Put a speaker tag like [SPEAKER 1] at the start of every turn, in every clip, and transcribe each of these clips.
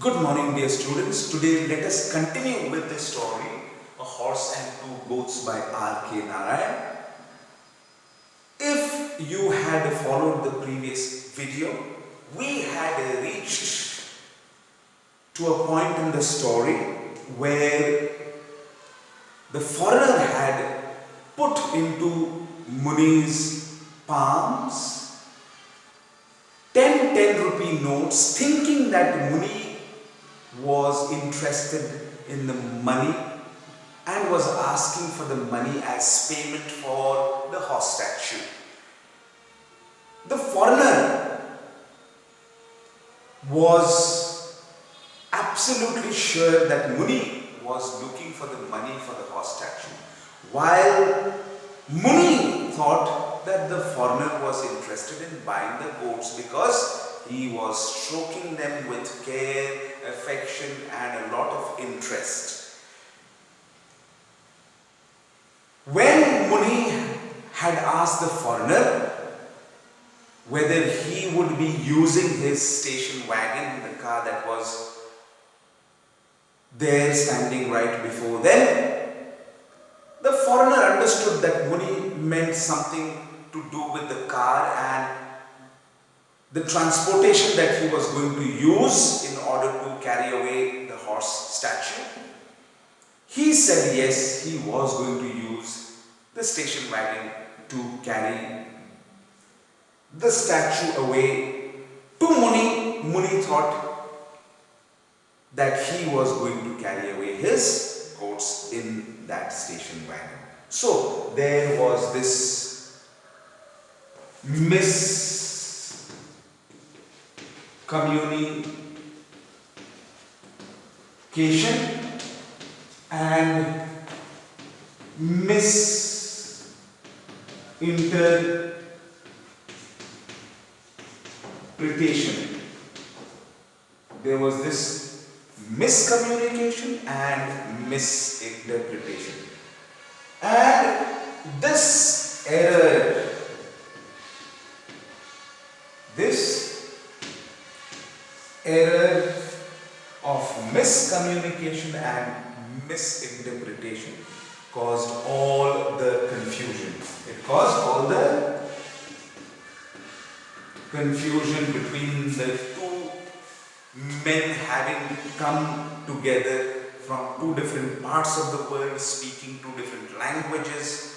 [SPEAKER 1] Good morning, dear students. Today, let us continue with the story A Horse and Two Goats by R.K. Narayan. If you had followed the previous video, we had reached to a point in the story where the foreigner had put into Muni's palms 10 rupee notes, thinking that Muni was interested in the money and was asking for the money as payment for the horse statue. The foreigner was absolutely sure that Muni was looking for the money for the horse statue, while Muni thought that the foreigner was interested in buying the goats because he was stroking them with care, affection and a lot of interest. When Muni had asked the foreigner whether he would be using his station wagon, the car that was there standing right before them, the foreigner understood that Muni meant something to do with the car and the transportation that he was going to use in order to carry away the horse statue. He said yes, he was going to use the station wagon to carry the statue away to Muni. Muni thought that he was going to carry away his goats in that station wagon. So there was this miscommunication and misinterpretation. There was this miscommunication and misinterpretation. And this error of miscommunication and misinterpretation caused all the confusion. It caused all the confusion between the two men having come together from two different parts of the world, speaking two different languages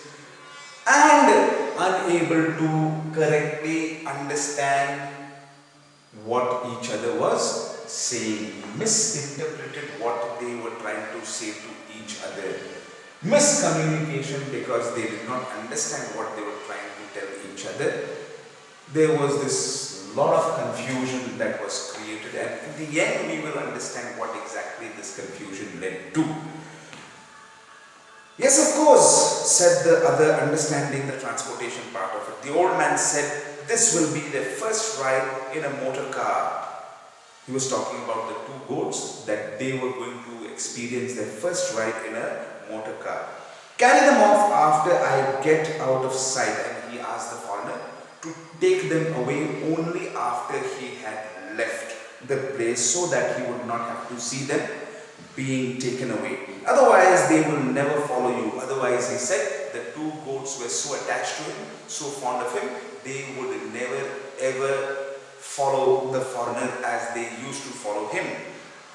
[SPEAKER 1] and unable to correctly understand what each other was saying, misinterpreted what they were trying to say to each other. Miscommunication because they did not understand what they were trying to tell each other. There was this lot of confusion that was created, and in the end we will understand what exactly this confusion led to. Yes, of course, said the other, understanding the transportation part of it. The old man said, this will be their first ride in a motor car. He was talking about the two goats, that they were going to experience their first ride in a motor car. Carry them off after I get out of sight. And he asked the foreigner to take them away only after he had left the place, so that he would not have to see them being taken away. Otherwise, they will never follow you. Otherwise, he said, the two goats were so attached to him, so fond of him, they would never ever follow the foreigner as they used to follow him.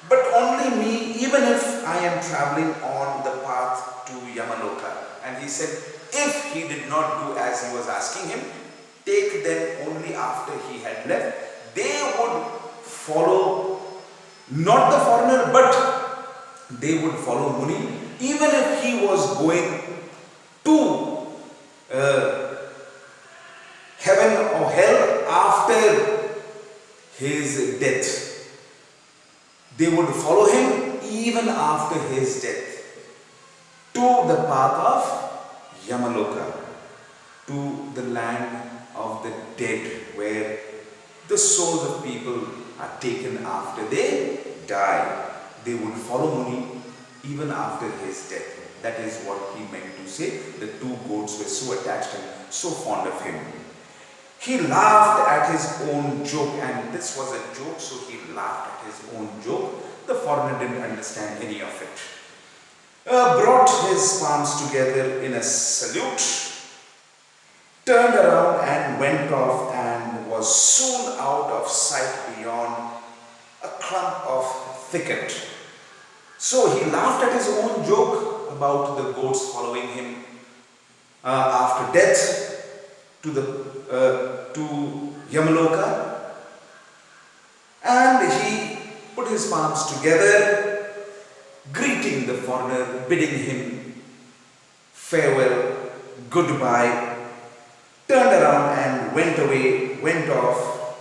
[SPEAKER 1] But only me, even if I am traveling on the path to Yamaloka. And he said, if he did not do as he was asking him, take them only after he had left, they would follow not the foreigner, but they would follow Muni, even if he was going to heaven or hell after his death. They would follow him even after his death to the path of Yamaloka, to the land of the dead, where the souls of people are taken after they die. They would follow Muni even after his death. That is what he meant to say. The two goats were so attached and so fond of him. He laughed at his own joke, and this was a joke, so he laughed at his own joke. The foreigner didn't understand any of it. Brought his palms together in a salute, turned around and went off, and was soon out of sight beyond a clump of thicket. So he laughed at his own joke about the goats following him after death to Yamaloka, and he put his palms together, greeting the foreigner, bidding him farewell, goodbye, turned around and went away, went off,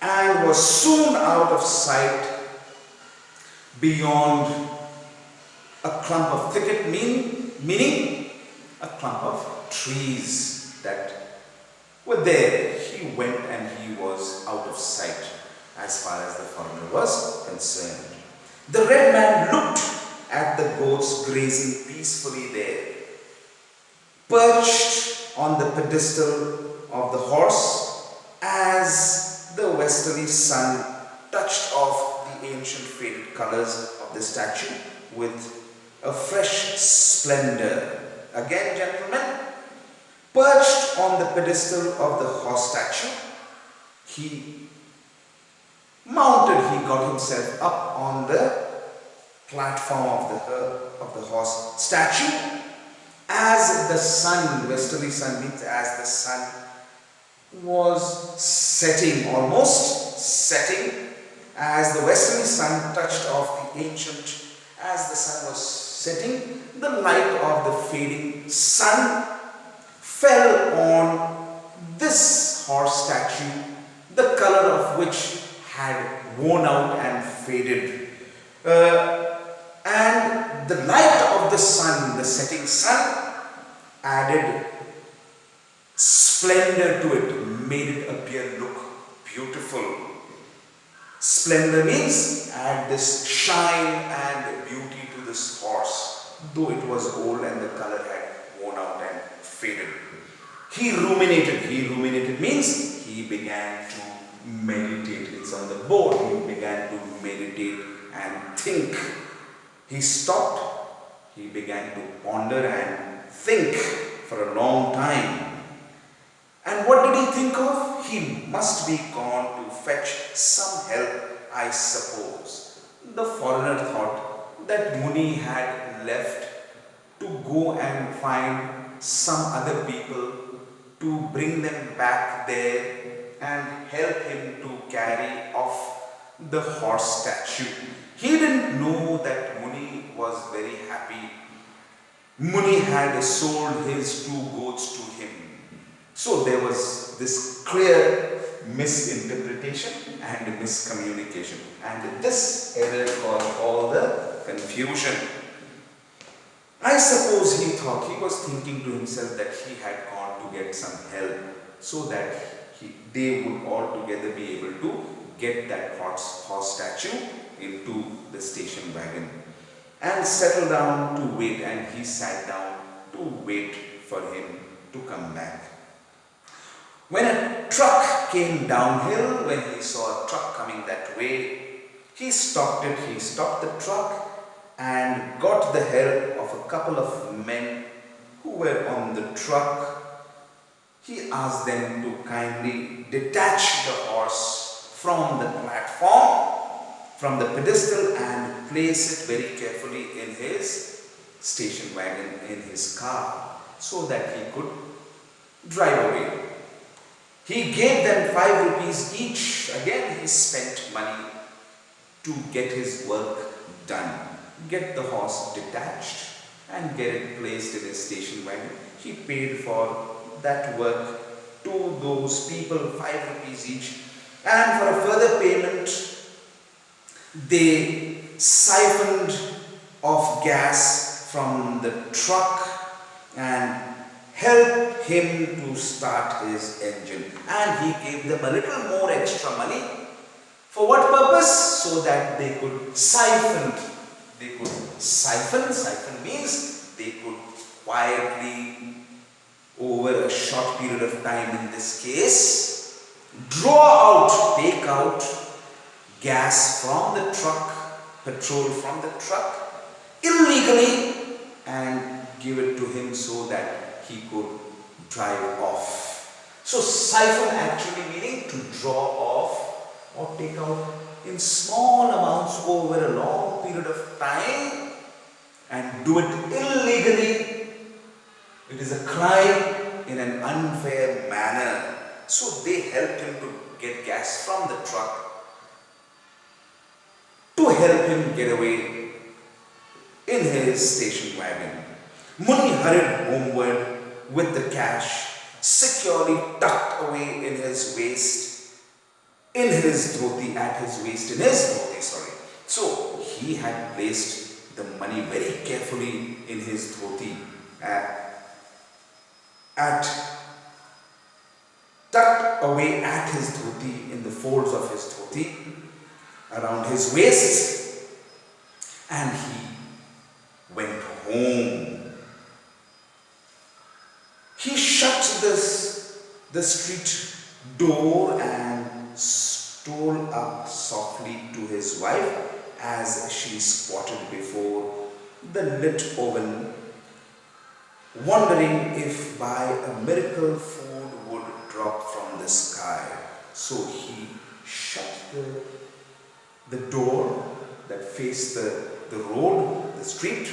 [SPEAKER 1] and was soon out of sight beyond a clump of thicket, meaning a clump of trees that were there. He went and he was out of sight as far as the foreigner was concerned. The red man looked at the goats grazing peacefully there, perched on the pedestal of the horse, as the westerly sun touched off the ancient faded colors of the statue with a fresh splendor. Again, gentlemen, perched on the pedestal of the horse statue, he got himself up on the platform of the horse statue. As the sun, westerly sun means as the sun was setting, almost setting, as the westerly sun touched off the ancient, as the sun was setting, the light of the fading sun fell on this horse statue, the color of which had worn out and faded. And the light of the sun, the setting sun, added splendor to it, made it appear look beautiful. Splendor means add this shine and beauty to this horse, though it was old and the color had worn out and faded. He ruminated. He ruminated means he began to meditate. It's on the board. He began to meditate and think. He stopped. He began to ponder and think for a long time. And what did he think of? He must be gone to fetch some help, I suppose. The foreigner thought that Muni had left to go and find some other people to bring them back there and help him to carry off the horse statue. He didn't know that Muni was very happy. Muni had sold his 2 goats to him. So there was this clear misinterpretation and miscommunication. And this error caused all the confusion. I suppose he thought, he was thinking to himself that he had gone to get some help so that they would all together be able to get that horse statue into the station wagon and settle down to wait. And he sat down to wait for him to come back. When a truck came downhill, when he saw a truck coming that way, he stopped it. He stopped the truck and got the help of a couple of men who were on the truck. He asked them to kindly detach the horse from the platform, from the pedestal, and place it very carefully in his station wagon, in his car, so that he could drive away. He gave them 5 rupees each. Again, he spent money to get his work done. Get the horse detached and get it placed in his station wagon. He paid for that work to those people 5 rupees each. And for a further payment, they siphoned off gas from the truck and helped him to start his engine. And he gave them a little more extra money. For what purpose? So that they could siphon. Siphon means they could quietly, over a short period of time in this case, take out gas from the truck, petrol from the truck illegally and give it to him so that he could drive off. So siphon actually meaning to draw off or take out in small amounts over a long period of time and do it illegally. It is a crime in an unfair manner. So they helped him to get gas from the truck to help him get away in his station wagon. Muni hurried homeward with the cash securely tucked away in his waist, in his dhoti, sorry. So he had placed the money very carefully in his dhoti, tucked away at his dhoti, in the folds of his dhoti, around his waist, and he went home. He shut the street door and stole up softly to his wife as she squatted before the lit oven, wondering if by a miracle food would drop from the sky. So he shut the door that faced the road, the street,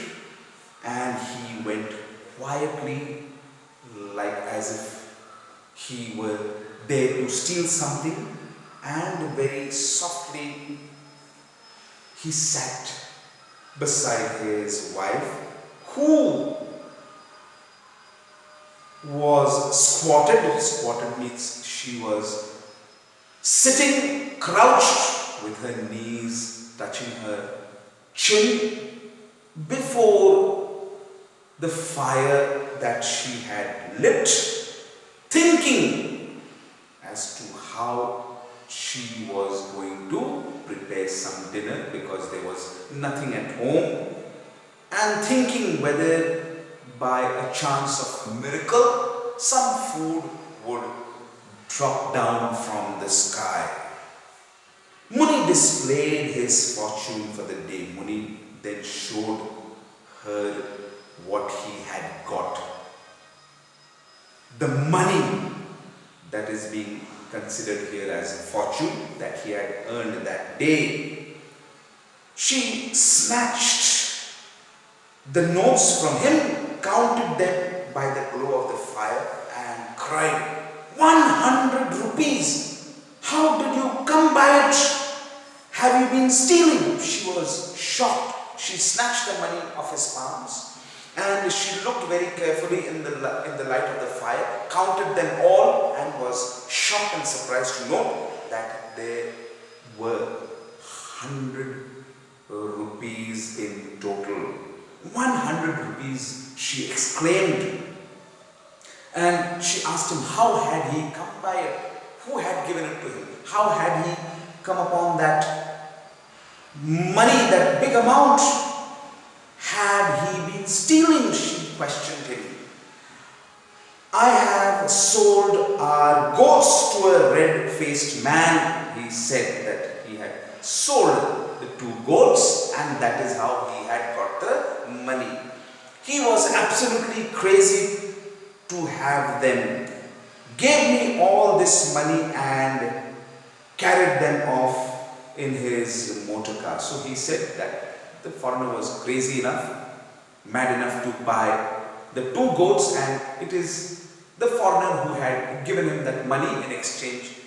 [SPEAKER 1] and he went quietly, like as if he were there to steal something, and very softly he sat beside his wife, who was squatted. Squatted means she was sitting crouched with her knees touching her chin before the fire that she had lit, thinking as to how she was going to prepare some dinner because there was nothing at home, and thinking whether by a chance of miracle some food would drop down from the sky. Muni displayed his fortune for the day. Muni then showed her what he had got. The money that is being considered here as fortune that he had earned that day. She snatched the notes from him, counted them by the glow of the fire, and cried, 100 rupees! How did you come by it? Have you been stealing? She was shocked. She snatched the money off his palms and she looked very carefully in the light of the fire, counted them all, and was shocked and surprised to note that there were 100 rupees in total. 100 rupees, she exclaimed. And she asked him, how had he come by it? Who had given it to him? How had he come upon that money, that big amount? Had he been stealing? She questioned him. I have sold our goats to a red-faced man. He said that he had sold the 2 goats and that is how he had got the money. He was absolutely crazy to have them. Gave me all this money and carried them off in his motor car. So he said that the foreigner was crazy enough, mad enough to buy the 2 goats, and it is the foreigner who had given him that money in exchange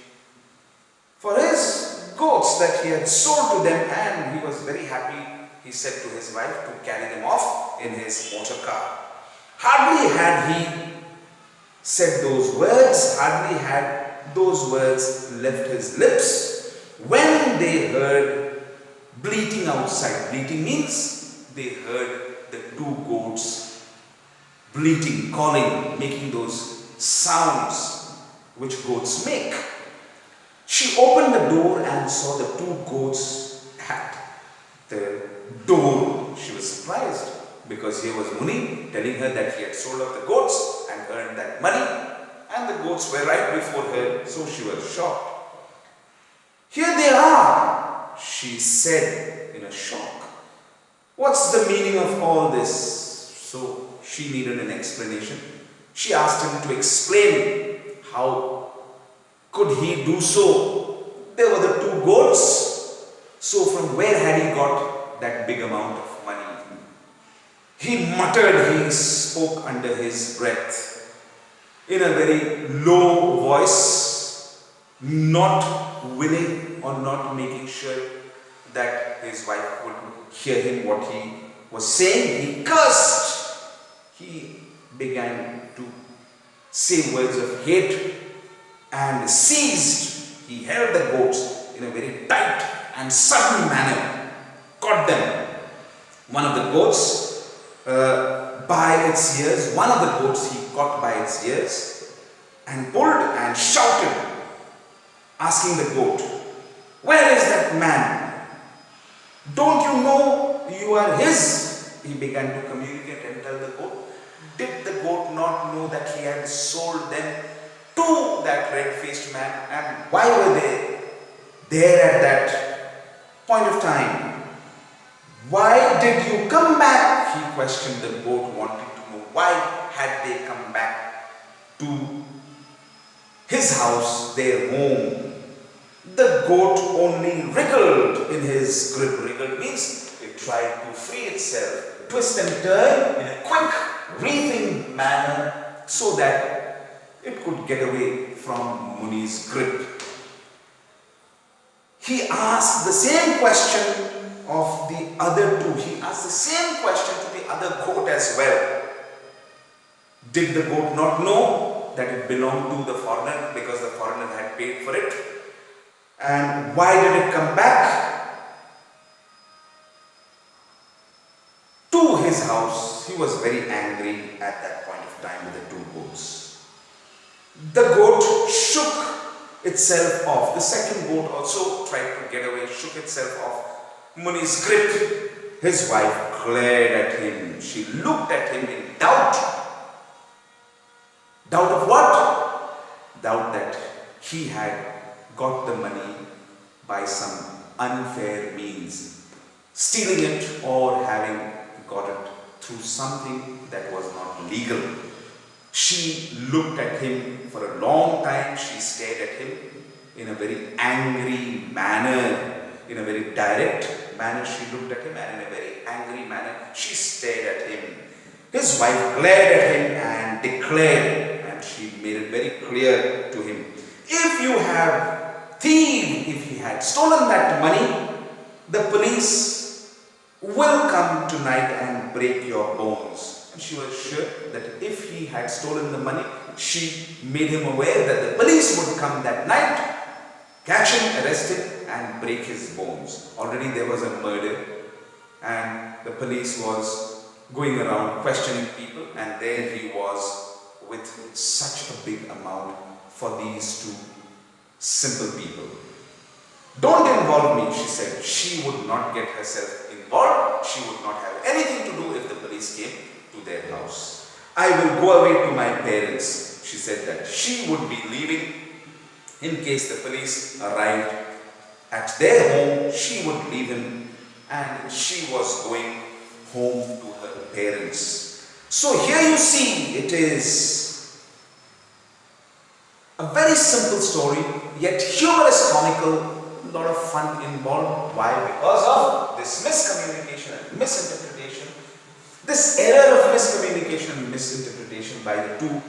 [SPEAKER 1] for his goats that he had sold to them, and he was very happy, he said to his wife, to carry them off in his motor car. Hardly had he said those words, hardly had those words left his lips, when they heard bleating outside. Bleating means they heard the 2 goats bleating, calling, making those sounds which goats make. She opened the door and saw the 2 goats at the door. She was surprised because here was Muni telling her that he had sold off the goats and earned that money, and the goats were right before her, so she was shocked. "Here they are," she said in a shock. "What's the meaning of all this?" So she needed an explanation. She asked him to explain how could he do so. There were the two goats. So from where had he got that big amount of money? He muttered, he spoke under his breath in a very low voice, not willing or not making sure that his wife would hear him what he was saying. He cursed. He began to say words of hate and seized. He held the goats in a very tight and sudden manner, caught them. One of the goats by its ears, one of the goats he caught by its ears and pulled and shouted, asking the goat, "Where is that man? Don't you know you are his?" He began to communicate and tell the goat. Did the goat not know that he had sold them to that red-faced man? And why were they there at that point of time? "Why did you come back?" he questioned the goat, wanting to know why had they come back to his house, their home. The goat only wriggled in his grip. Wriggled means it tried to free itself, twist and turn in a quick, wreathing manner so that it could get away from Muni's grip. He asked the same question of the other two. He asked the same question to the other goat as well. Did the goat not know that it belonged to the foreigner because the foreigner had paid for it? And why did it come back to his house? He was very angry at that point of time with the two goats. The goat shook itself off. The second goat also tried to get away, shook itself off Muni's grip. His wife glared at him. She looked at him in doubt. Doubt of what? Doubt that he had got the money by some unfair means, stealing it or having got it through something that was not legal. She looked at him for a long time. She stared at him in a very angry manner. In a very direct manner, she looked at him, and in a very angry manner, she stared at him. His wife glared at him and declared, and she made it very clear to him, if you have thieved, if he had stolen that money, the police will come tonight and break your bones. And she was sure that if he had stolen the money, she made him aware that the police would come that night, catch him, arrest him, and break his bones. Already there was a murder, and the police was going around questioning people, and there he was with such a big amount for these two simple people. Don't involve me, she said. She would not get herself involved. She would not have anything to do if the police came to their house. I will go away to my parents. She said that she would be leaving in case the police arrived at their home. She would leave him, and she was going home to her parents. So here you see, it is a very simple story, yet humorous, comical, a lot of fun involved. Why? Because of this miscommunication and misinterpretation, this error of miscommunication and misinterpretation by the two